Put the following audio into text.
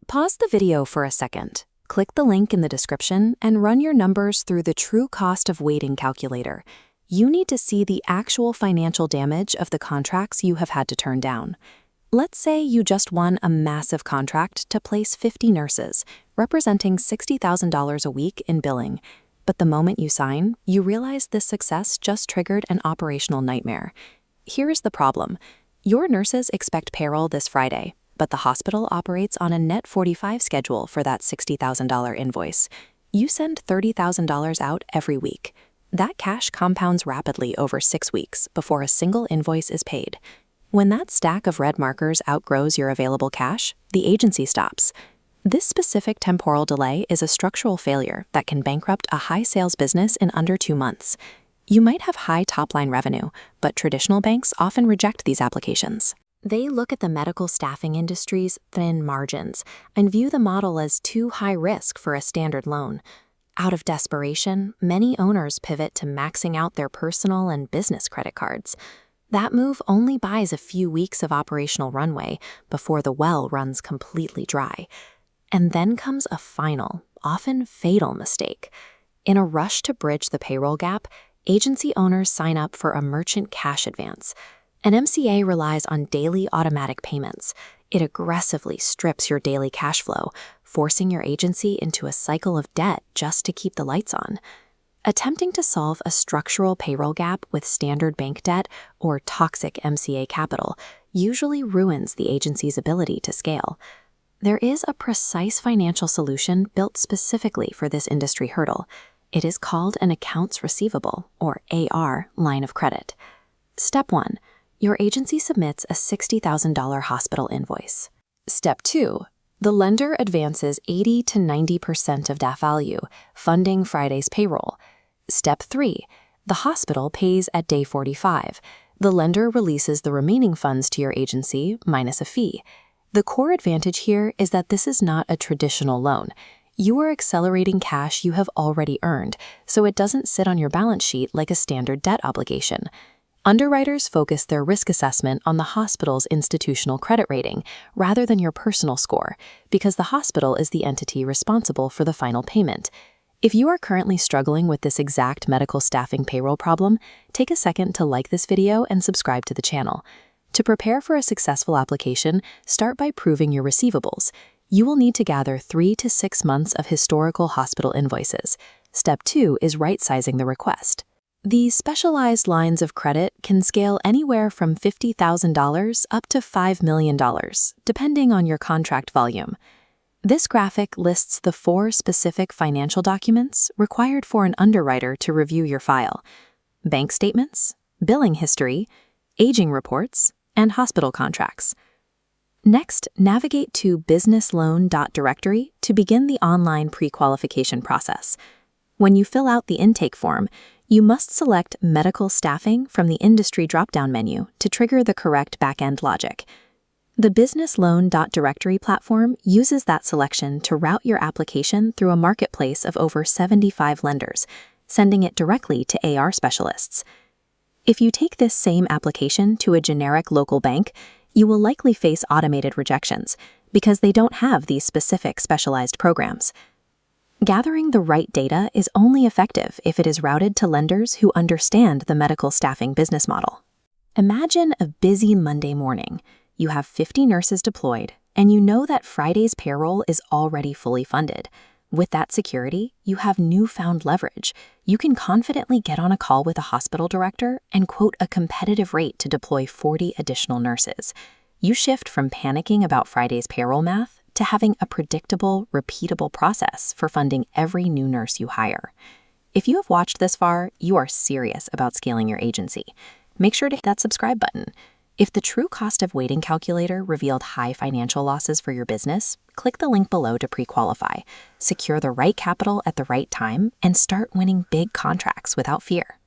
Pause the video for a second. Click the link in the description and run your numbers through the true cost of waiting calculator. You need to see the actual financial damage of the contracts you have had to turn down. Let's say you just won a massive contract to place 50 nurses, representing $60,000 a week in billing. But the moment you sign, you realize this success just triggered an operational nightmare. Here's the problem. Your nurses expect payroll this Friday, but the hospital operates on a net 45 schedule for that $60,000 invoice. You send $30,000 out every week. That cash compounds rapidly over 6 weeks before a single invoice is paid. When that stack of red markers outgrows your available cash, the agency stops. This specific temporal delay is a structural failure that can bankrupt a high sales business in under 2 months. You might have high top-line revenue, but traditional banks often reject these applications. They look at the medical staffing industry's thin margins and view the model as too high risk for a standard loan. Out of desperation, many owners pivot to maxing out their personal and business credit cards. That move only buys a few weeks of operational runway before the well runs completely dry. And then comes a final, often fatal mistake. In a rush to bridge the payroll gap, agency owners sign up for a merchant cash advance. An MCA relies on daily automatic payments. It aggressively strips your daily cash flow, forcing your agency into a cycle of debt just to keep the lights on. Attempting to solve a structural payroll gap with standard bank debt or toxic MCA capital usually ruins the agency's ability to scale. There is a precise financial solution built specifically for this industry hurdle. It is called an accounts receivable, or AR, line of credit. Step 1. Your agency submits a $60,000 hospital invoice. Step 2. The lender advances 80 to 90% of that value, funding Friday's payroll. Step 3. The hospital pays at day 45. The lender releases the remaining funds to your agency minus a fee. The core advantage here is that this is not a traditional loan. You are accelerating cash you have already earned, so it doesn't sit on your balance sheet like a standard debt obligation. Underwriters focus their risk assessment on the hospital's institutional credit rating rather than your personal score, because the hospital is the entity responsible for the final payment. If you are currently struggling with this exact medical staffing payroll problem, take a second to like this video and subscribe to the channel. To prepare for a successful application, start by proving your receivables. You will need to gather 3 to 6 months of historical hospital invoices. Step 2 is right-sizing the request. These specialized lines of credit can scale anywhere from $50,000 up to $5 million, depending on your contract volume. This graphic lists the 4 specific financial documents required for an underwriter to review your file: bank statements, billing history, aging reports, and hospital contracts. Next, navigate to BusinessLoan.Directory to begin the online pre-qualification process. When you fill out the intake form, you must select Medical Staffing from the Industry drop-down menu to trigger the correct back-end logic. The BusinessLoan.Directory platform uses that selection to route your application through a marketplace of over 75 lenders, sending it directly to AR specialists. If you take this same application to a generic local bank, you will likely face automated rejections because they don't have these specific specialized programs. Gathering the right data is only effective if it is routed to lenders who understand the medical staffing business model. Imagine a busy Monday morning. You have 50 nurses deployed, and you know that Friday's payroll is already fully funded. With that security, you have newfound leverage. You can confidently get on a call with a hospital director and quote a competitive rate to deploy 40 additional nurses. You shift from panicking about Friday's payroll math to having a predictable, repeatable process for funding every new nurse you hire. If you have watched this far, you are serious about scaling your agency. Make sure to hit that subscribe button. If the true cost of waiting calculator revealed high financial losses for your business, click the link below to pre-qualify, secure the right capital at the right time, and start winning big contracts without fear.